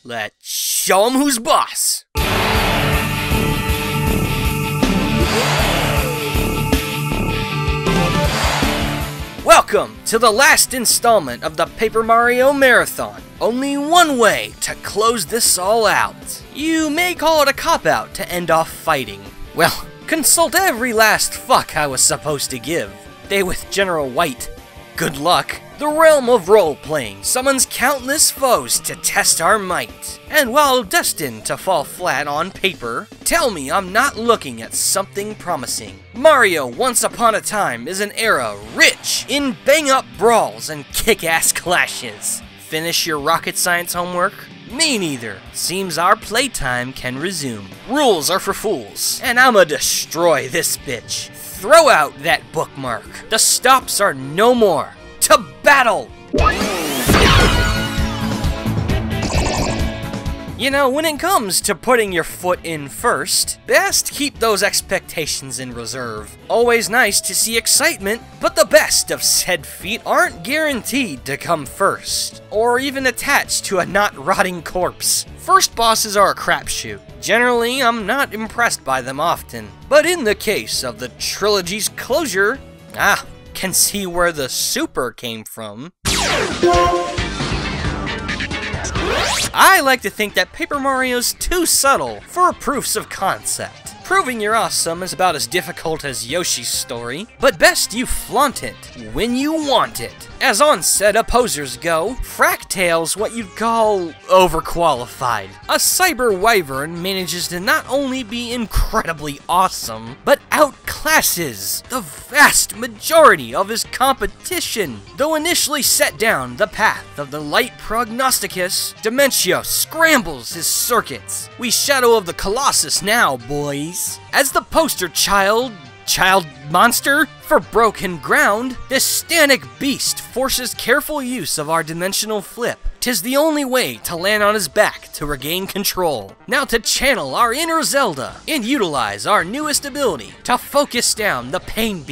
Let's show 'em who's boss! Welcome to the last installment of the Paper Mario Marathon. Only one way to close this all out. You may call it a cop-out to end off fighting. Well, consult every last fuck I was supposed to give. Stay with General White. Good luck. The realm of role-playing summons countless foes to test our might. And while destined to fall flat on paper, tell me I'm not looking at something promising. Mario Once Upon a Time is an era rich in bang-up brawls and kick-ass clashes. Finish your rocket science homework? Me neither. Seems our playtime can resume. Rules are for fools, and I'ma destroy this bitch. Throw out that bookmark. The stops are no more. To battle! You know, when it comes to putting your foot in first, best keep those expectations in reserve. Always nice to see excitement, but the best of said feat aren't guaranteed to come first, or even attached to a not-rotting corpse. First bosses are a crapshoot. Generally, I'm not impressed by them often, but in the case of the trilogy's closure, can see where the super came from. I like to think that Paper Mario's too subtle for proofs of concept. Proving you're awesome is about as difficult as Yoshi's story, but best you flaunt it when you want it. As on said opposers go, Fractail's what you'd call overqualified. A cyber wyvern manages to not only be incredibly awesome, but outclasses the vast majority of his competition. Though initially set down the path of the light prognosticus, Dementio scrambles his circuits. We Shadow of the Colossus now, boys. As the poster child monster for broken ground, this Stanic beast forces careful use of our dimensional flip. 'Tis the only way to land on his back to regain control. Now to channel our inner Zelda and utilize our newest ability to focus down the pain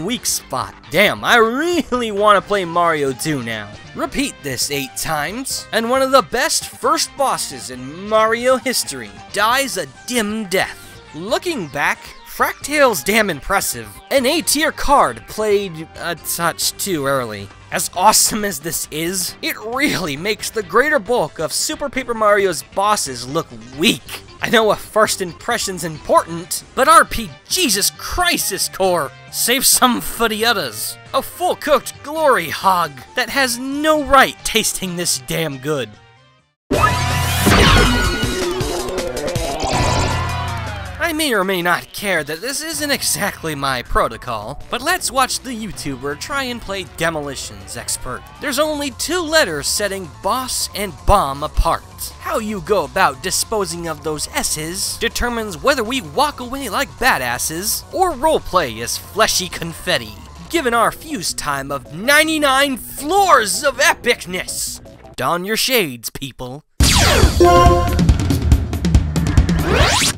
weak spot. Damn, I really want to play Mario 2 now. Repeat this 8 times, and one of the best first bosses in Mario history dies a dim death. Looking back, Fractail's damn impressive. An A-tier card played a touch too early. As awesome as this is, it really makes the greater bulk of Super Paper Mario's bosses look weak. I know a first impression's important, but RP Jesus Crisis Core, save some for the others. A full-cooked glory hog that has no right tasting this damn good. I may or may not care that this isn't exactly my protocol, but let's watch the YouTuber try and play Demolitions Expert. There's only 2 letters setting boss and bomb apart. How you go about disposing of those S's determines whether we walk away like badasses or roleplay as fleshy confetti. Given our fuse time of 99 floors of epicness! Don your shades, people.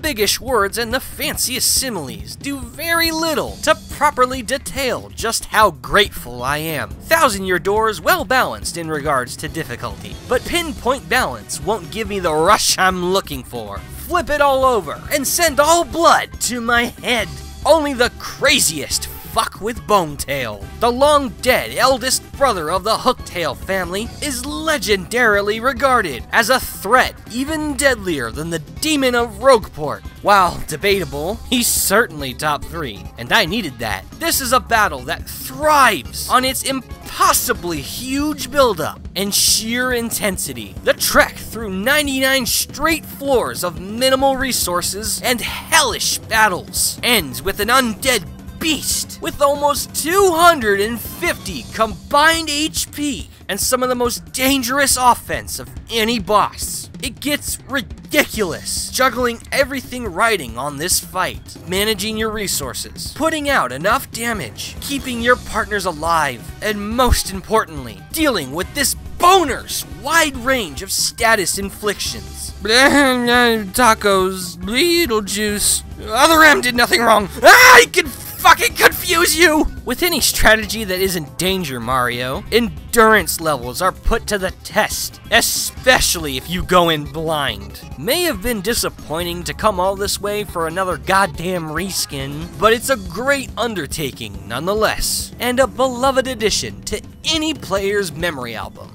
Biggish words and the fanciest similes do very little to properly detail just how grateful I am. Thousand-Year Door is well balanced in regards to difficulty, but pinpoint balance won't give me the rush I'm looking for. Flip it all over and send all blood to my head. Only the craziest fuck with Bombtail. The long-dead eldest brother of the Hooktail family is legendarily regarded as a threat even deadlier than the Demon of Rogueport. While debatable, he's certainly top 3, and I needed that. This is a battle that thrives on its impossibly huge buildup and sheer intensity. The trek through 99 straight floors of minimal resources and hellish battles ends with an undead beast with almost 250 combined HP and some of the most dangerous offense of any boss. It gets ridiculous, juggling everything riding on this fight, managing your resources, putting out enough damage, keeping your partners alive, and most importantly, dealing with this boner's wide range of status inflictions. Tacos, Beetlejuice, Other M did nothing wrong. I can fucking confuse you! With any strategy that isn't Danger Mario, in endurance levels are put to the test, especially if you go in blind. May have been disappointing to come all this way for another goddamn reskin, but it's a great undertaking nonetheless, and a beloved addition to any player's memory album.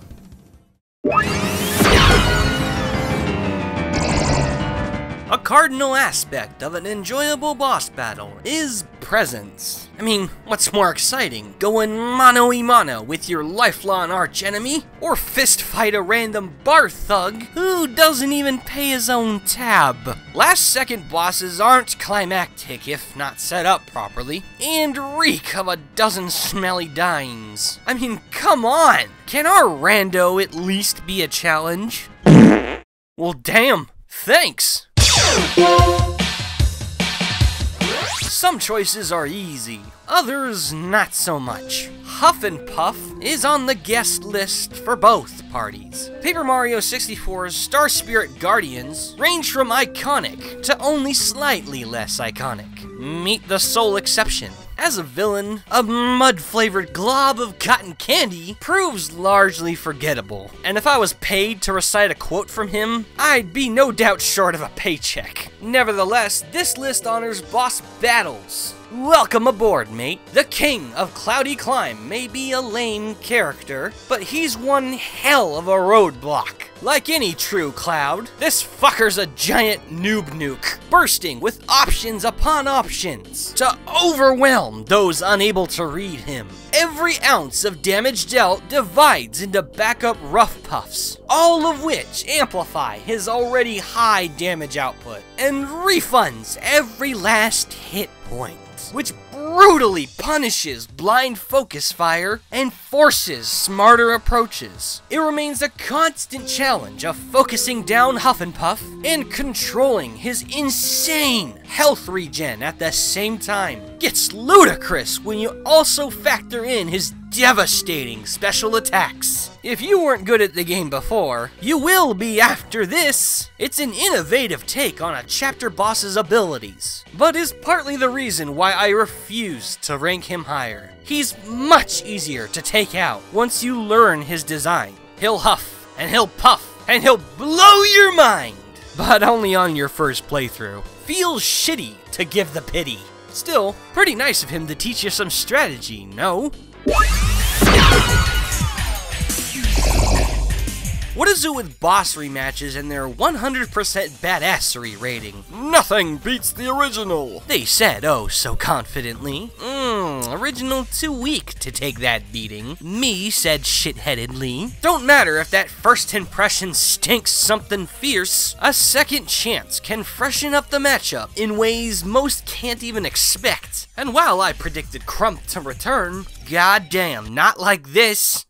A cardinal aspect of an enjoyable boss battle is presence. I mean, what's more exciting, going mano-a-mano with your lifelong archenemy, or fist fight a random bar thug who doesn't even pay his own tab? Last second bosses aren't climactic if not set up properly, and reek of a dozen smelly dyings. I mean, come on! Can our rando at least be a challenge? Well, damn, thanks! Some choices are easy, others not so much. Huff and Puff is on the guest list for both parties. Paper Mario 64's Star Spirit Guardians range from iconic to only slightly less iconic. Meet the sole exception. As a villain, a mud-flavored glob of cotton candy proves largely forgettable. And if I was paid to recite a quote from him, I'd be no doubt short of a paycheck. Nevertheless, this list honors boss battles. Welcome aboard, mate. The king of Cloudy Climb may be a lame character, but he's one hell of a roadblock. Like any true Cloud, this fucker's a giant noob nuke, bursting with options upon options to overwhelm those unable to read him. Every ounce of damage dealt divides into backup rough puffs, all of which amplify his already high damage output, and refunds every last hit point, which brutally punishes blind focus fire and forces smarter approaches. It remains a constant challenge of focusing down Huff and Puff and controlling his insane health regen at the same time. Gets ludicrous when you also factor in his devastating special attacks. If you weren't good at the game before, you will be after this. It's an innovative take on a chapter boss's abilities, but is partly the reason why I refuse to rank him higher. He's much easier to take out once you learn his design. He'll huff, and he'll puff, and he'll blow your mind, but only on your first playthrough. Feels shitty to give the pity. Still, pretty nice of him to teach you some strategy, no? What is it with boss rematches and their 100% badassery rating? Nothing beats the original, they said oh so confidently. Original too weak to take that beating, me said shitheadedly. Don't matter if that first impression stinks something fierce, a second chance can freshen up the matchup in ways most can't even expect. And while I predicted Crump to return, goddamn, not like this.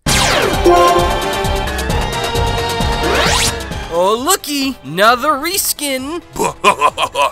Oh looky, another reskin!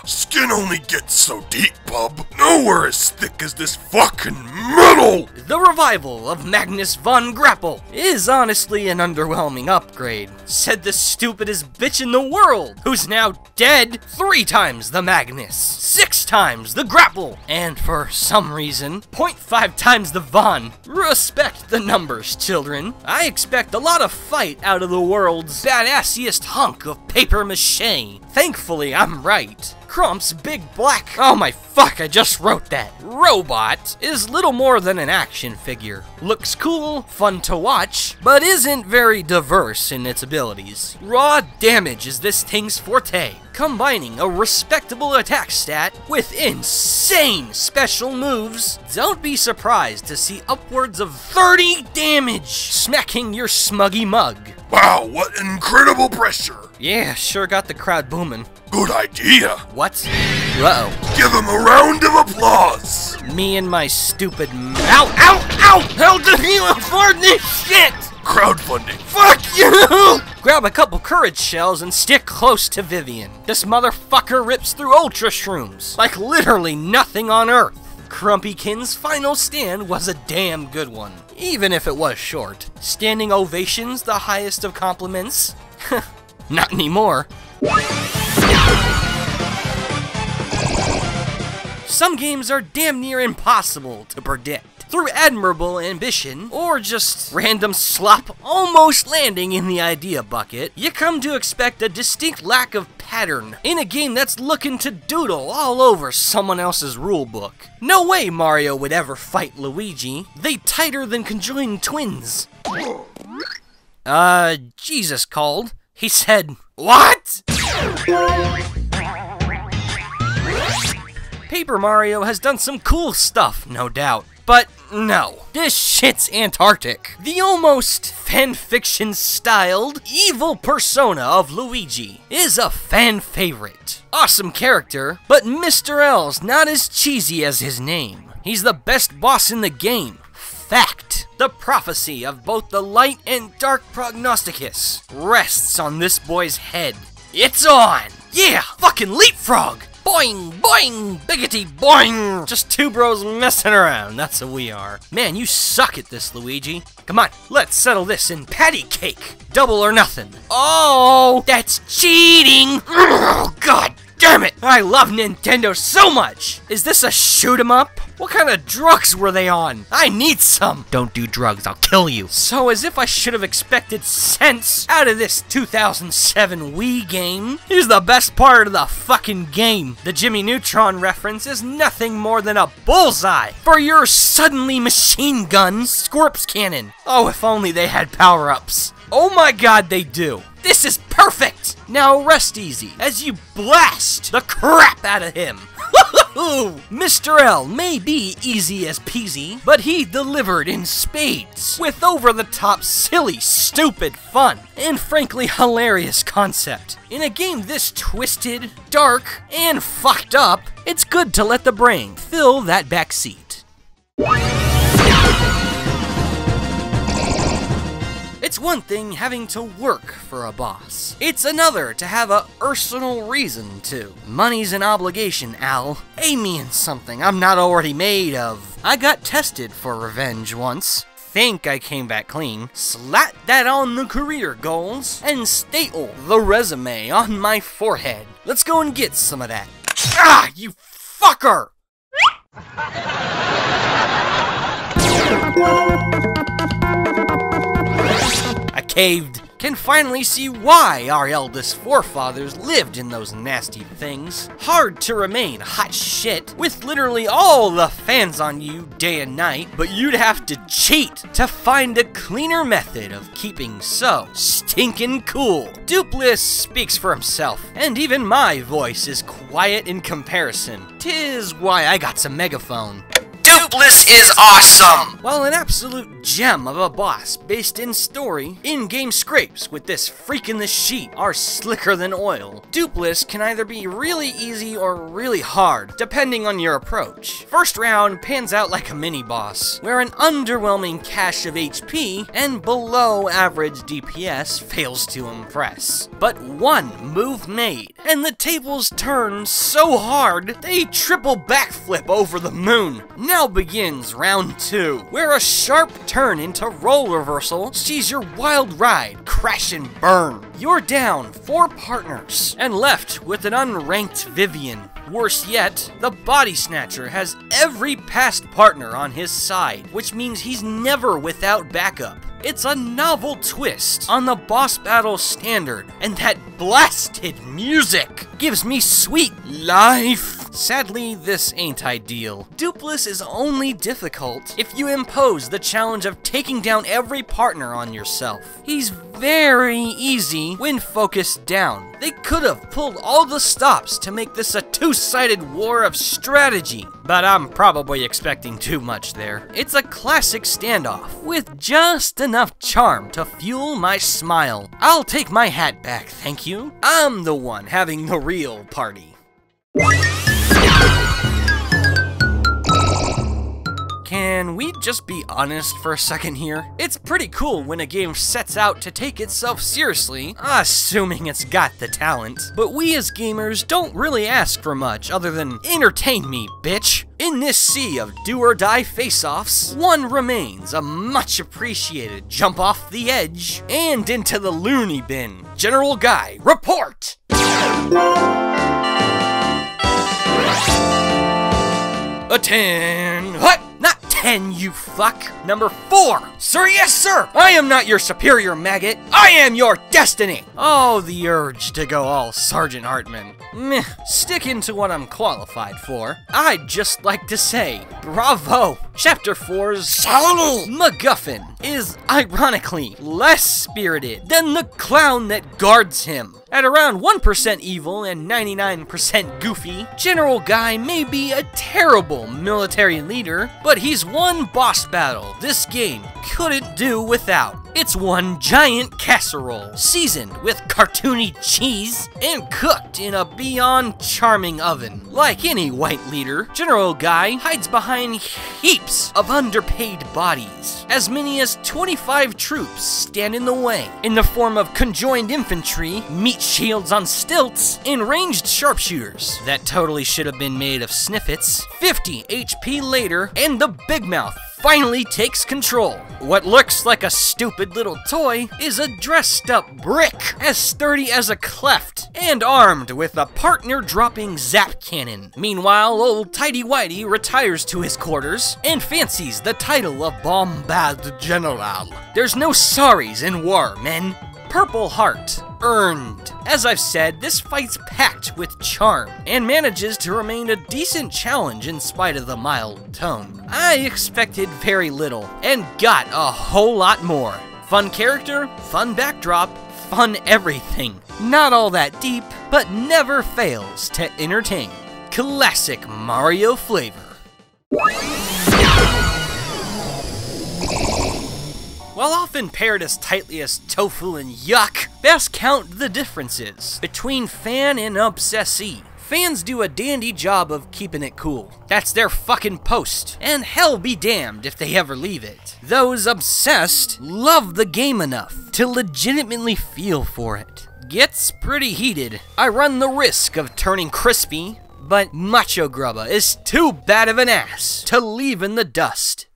Skin only gets so deep, bub. Nowhere as thick as this fucking metal! The revival of Magnus Von Grapple is honestly an underwhelming upgrade, said the stupidest bitch in the world, who's now dead 3 times the Magnus, 6 times the Grapple, and for some reason, 0.5 times the Von. Respect the numbers, children. I expect a lot of fight out of the world's badassiest hunk of paper mache. Thankfully, I'm right. Crump's big black, oh my fuck, I just wrote that, robot is little more than an action figure. Looks cool, fun to watch, but isn't very diverse in its abilities. Raw damage is this thing's forte, combining a respectable attack stat with insane special moves. Don't be surprised to see upwards of 30 damage smacking your smuggy mug. Wow, what incredible pressure! Yeah, sure got the crowd booming. Good idea! What? Uh-oh. Give him a round of applause! Me and my stupid Ow! Ow! Ow! How did you afford this shit? Crowdfunding. Fuck you! Grab a couple courage shells and stick close to Vivian. This motherfucker rips through ultra shrooms like literally nothing on earth. Crumpykin's final stand was a damn good one, even if it was short. Standing ovations the highest of compliments? Not anymore. Some games are damn near impossible to predict. through admirable ambition, or just random slop almost landing in the idea bucket, you come to expect a distinct lack of pattern in a game that's looking to doodle all over someone else's rulebook. No way Mario would ever fight Luigi. They tighter than conjoined twins. Jesus called. He said, "What?" Paper Mario has done some cool stuff, no doubt. But no, this shit's Antarctic. The almost fanfiction-styled evil persona of Luigi is a fan favorite. Awesome character, but Mr. L's not as cheesy as his name. He's the best boss in the game. Fact. The prophecy of both the light and dark prognosticus rests on this boy's head. It's on! Yeah, fucking leapfrog! Boing, boing, biggity boing! Just two bros messing around, that's what we are. Man, you suck at this, Luigi. Come on, let's settle this in patty cake. Double or nothing. Oh, that's cheating! Oh, God damn it! I love Nintendo so much! Is this a shoot 'em up? What kind of drugs were they on? I need some! Don't do drugs, I'll kill you. So as if I should have expected sense out of this 2007 Wii game. Here's the best part of the fucking game. The Jimmy Neutron reference is nothing more than a bullseye for your suddenly machine gun Scorps cannon. Oh, if only they had power-ups. Oh my God, they do. This is perfect! Now rest easy as you blast the crap out of him. Mr. L may be easy as peasy, but he delivered in spades with over-the-top silly, stupid fun, and frankly hilarious concept. In a game this twisted, dark, and fucked up, it's good to let the brain fill that back seat. It's one thing having to work for a boss. It's another to have a personal reason to. Money's an obligation, Al. Amiens something I'm not already made of. I got tested for revenge once. Think I came back clean. Slat that on the career goals and staple the resume on my forehead. Let's go and get some of that. Ah, you fucker! I caved. Can finally see why our eldest forefathers lived in those nasty things. Hard to remain hot shit with literally all the fans on you day and night, but you'd have to cheat to find a cleaner method of keeping so stinkin' cool. Dupliss speaks for himself, and even my voice is quiet in comparison. 'Tis why I got some megaphone. Dupliss is awesome! While an absolute gem of a boss based in story, in-game scrapes with this freak in the sheet are slicker than oil. Dupliss can either be really easy or really hard, depending on your approach. First round pans out like a mini-boss, where an underwhelming cache of HP and below average DPS fails to impress. But one move made, and the tables turn so hard, they triple backflip over the moon. Now begins round 2, where a sharp turn into role reversal sees your wild ride crash and burn. You're down 4 partners and left with an unranked Vivian. Worse yet, the Body Snatcher has every past partner on his side, which means he's never without backup. It's a novel twist on the boss battle standard, and that blasted music gives me sweet life. Sadly, this ain't ideal. Dupliss is only difficult if you impose the challenge of taking down every partner on yourself. He's very easy when focused down. They could have pulled all the stops to make this a two-sided war of strategy, but I'm probably expecting too much there. It's a classic standoff with just enough charm to fuel my smile. I'll take my hat back, thank you. I'm the one having the real party. Can we just be honest for a second here? It's pretty cool when a game sets out to take itself seriously, assuming it's got the talent. But we as gamers don't really ask for much other than entertain me, bitch. In this sea of do-or-die face-offs, one remains a much appreciated jump off the edge and into the loony bin. General Guy, report! A 10, what? Not 10. 10, you fuck. Number 4. Sir, yes, sir. I am not your superior maggot. I am your destiny. Oh, the urge to go all Sergeant Hartman. Meh, sticking to what I'm qualified for, I'd just like to say, bravo! Chapter 4's Shiny MacGuffin is, ironically, less spirited than the clown that guards him. At around 1% evil and 99% goofy, General Guy may be a terrible military leader, but he's one boss battle this game couldn't do without. It's one giant casserole, seasoned with cartoony cheese, and cooked in a beyond charming oven. Like any white leader, General Guy hides behind heaps of underpaid bodies. As many as 25 troops stand in the way, in the form of conjoined infantry, meat shields on stilts, and ranged sharpshooters that totally should have been made of snippets. 50 HP later, and the Big Mouth finally takes control. What looks like a stupid little toy is a dressed up brick, as sturdy as a cleft, and armed with a partner-dropping zap cannon. Meanwhile, old Tidy Whitey retires to his quarters and fancies the title of Bombtail General. There's no sorries in war, men. Purple Heart. Earned. As I've said, this fight's packed with charm, and manages to remain a decent challenge in spite of the mild tone. I expected very little, and got a whole lot more. Fun character, fun backdrop, fun everything. Not all that deep, but never fails to entertain. Classic Mario flavor. While often paired as tightly as tofu and yuck, best count the differences between fan and obsessee. Fans do a dandy job of keeping it cool. That's their fucking post, and hell be damned if they ever leave it. Those obsessed love the game enough to legitimately feel for it. Gets pretty heated. I run the risk of turning crispy, but Macho Gruba is too bad of an ass to leave in the dust.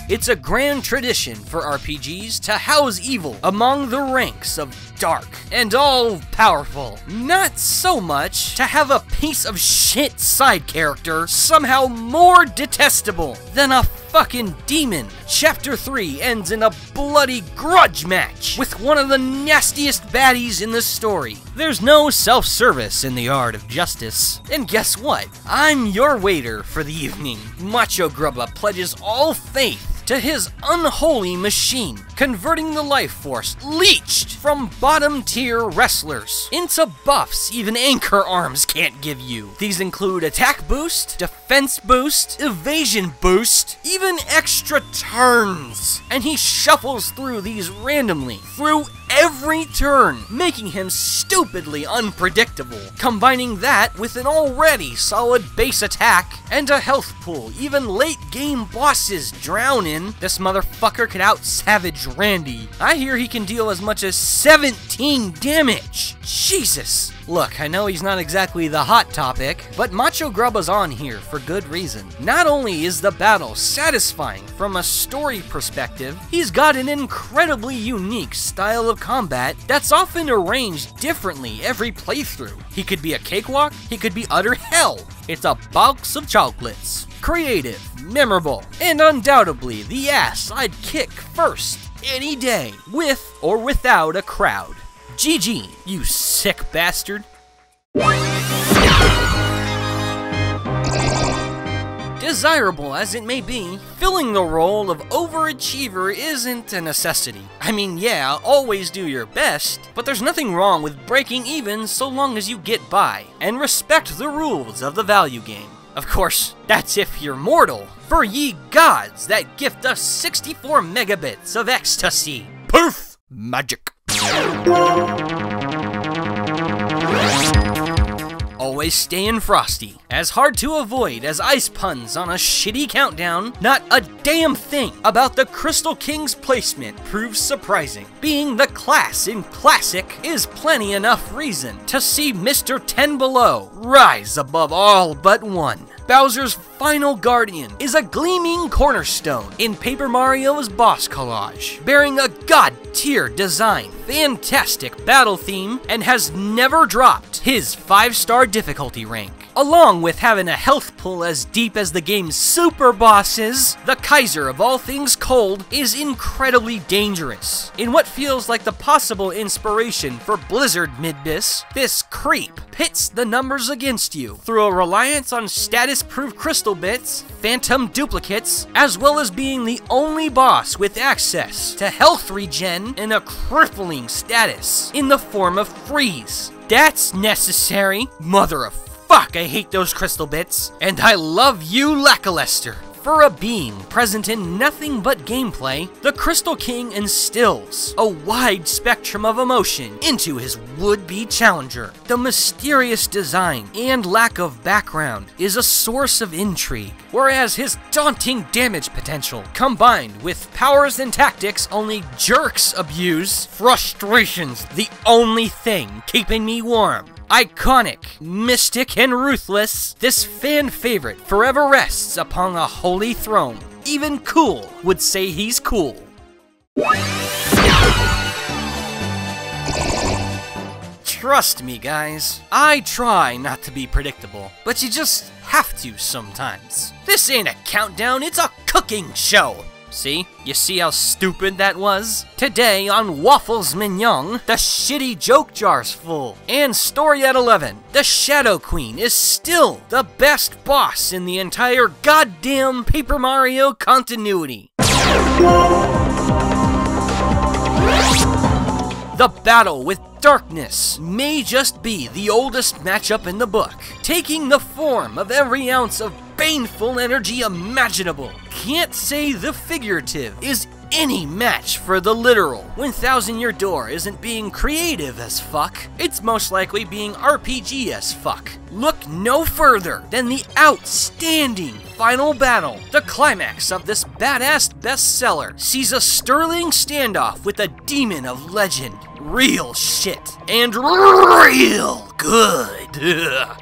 It's a grand tradition for RPGs to house evil among the ranks of dark and all-powerful. Not so much to have a piece of shit side character somehow more detestable than a fucking demon. Chapter 3 ends in a bloody grudge match with one of the nastiest baddies in the story. There's no self-service in the art of justice. And guess what? I'm your waiter for the evening. Macho Gruba pledges all faith to his unholy machine, converting the life force leached from bottom-tier wrestlers into buffs even Anchor Arms can't give you. These include attack boost, defense boost, evasion boost, even extra turns. And he shuffles through these randomly, through every turn, making him stupidly unpredictable. Combining that with an already solid base attack and a health pool even late-game bosses drown in, this motherfucker could out-savage Randy. I hear he can deal as much as 17 damage. Jesus. Look, I know he's not exactly the hot topic, but Macho Gruba's on here for good reason. Not only is the battle satisfying from a story perspective, he's got an incredibly unique style of combat that's often arranged differently every playthrough. He could be a cakewalk, he could be utter hell. It's a box of chocolates. Creative, memorable, and undoubtedly the ass I'd kick first any day, with or without a crowd. GG, you sick bastard. Desirable as it may be, filling the role of overachiever isn't a necessity. I mean, yeah, always do your best, but there's nothing wrong with breaking even so long as you get by, and respect the rules of the value game. Of course, that's if you're mortal. For ye gods that gift us 64 megabits of ecstasy. Poof! Magic. Always staying frosty. As hard to avoid as ice puns on a shitty countdown, not a damn thing about the Crystal King's placement proves surprising. Being the class in Classic is plenty enough reason to see Mr. 10 Below rise above all but one. Bowser's final guardian is a gleaming cornerstone in Paper Mario's boss collage, bearing a god-tier design, fantastic battle theme, and has never dropped his 5-star difficulty rank. Along with having a health pool as deep as the game's super bosses, the Kaiser of all things cold is incredibly dangerous. In what feels like the possible inspiration for Blizzard Midbiss, this creep pits the numbers against you through a reliance on status-proof crystal bits, phantom duplicates, as well as being the only boss with access to health regen and a crippling status in the form of freeze. That's necessary. Mother of fuck, I hate those crystal bits. And I love you, Lackluster. For a being present in nothing but gameplay, the Crystal King instills a wide spectrum of emotion into his would-be challenger. The mysterious design and lack of background is a source of intrigue, whereas his daunting damage potential, combined with powers and tactics only jerks abuse, frustration's the only thing keeping me warm. Iconic, mystic, and ruthless, this fan favorite forever rests upon a holy throne. Even Cool would say he's cool. Trust me, guys, I try not to be predictable, but you just have to sometimes. This ain't a countdown, it's a cooking show. See? You see how stupid that was? Today on Waffles Minion, the shitty joke jar's full. And story at 11, the Shadow Queen is still the best boss in the entire goddamn Paper Mario continuity. The battle with darkness may just be the oldest matchup in the book, taking the form of every ounce of baneful energy imaginable. Can't say the figurative is any match for the literal. When Thousand Year Door isn't being creative as fuck, it's most likely being RPG as fuck. Look no further than the outstanding final battle. The climax of this badass bestseller sees a sterling standoff with a demon of legend. Real shit. And real good.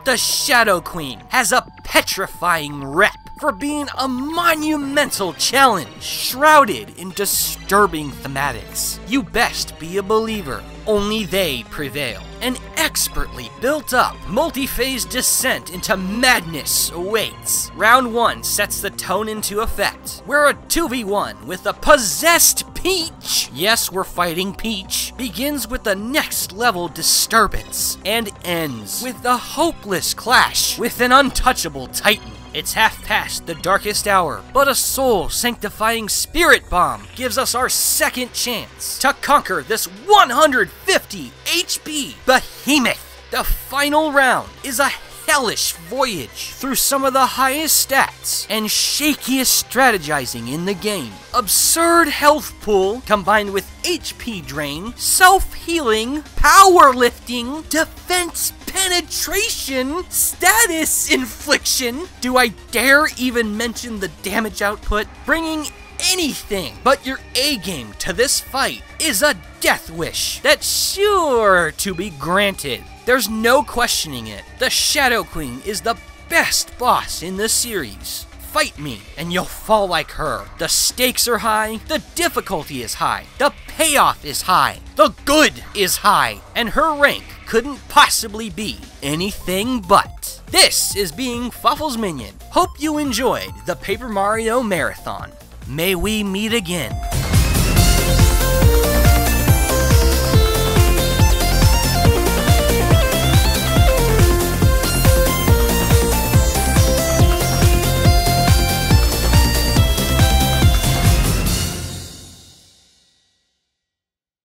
The Shadow Queen has a petrifying rep for being a monumental challenge shrouded in disturbing thematics. You best be a believer. Only they prevail. An expertly built up, multi-phase descent into madness awaits. Round 1 sets the tone into effect, where a 2v1 with a possessed Peach, yes, we're fighting Peach, begins with the next level disturbance, and ends with a hopeless clash with an untouchable titan. It's half past the darkest hour, but a soul-sanctifying spirit bomb gives us our second chance to conquer this 150 HP behemoth. The final round is a hellish voyage through some of the highest stats and shakiest strategizing in the game. Absurd health pool combined with HP drain, self-healing, powerlifting, defense penetration, status infliction. Do I dare even mention the damage output? Bringing anything but your A-game to this fight is a death wish that's sure to be granted. There's no questioning it. The Shadow Queen is the best boss in the series. Fight me, and you'll fall like her. The stakes are high, the difficulty is high, the payoff is high, the good is high, and her rank couldn't possibly be anything but. This is being Fawful's Minion. Hope you enjoyed the Paper Mario Marathon. May we meet again.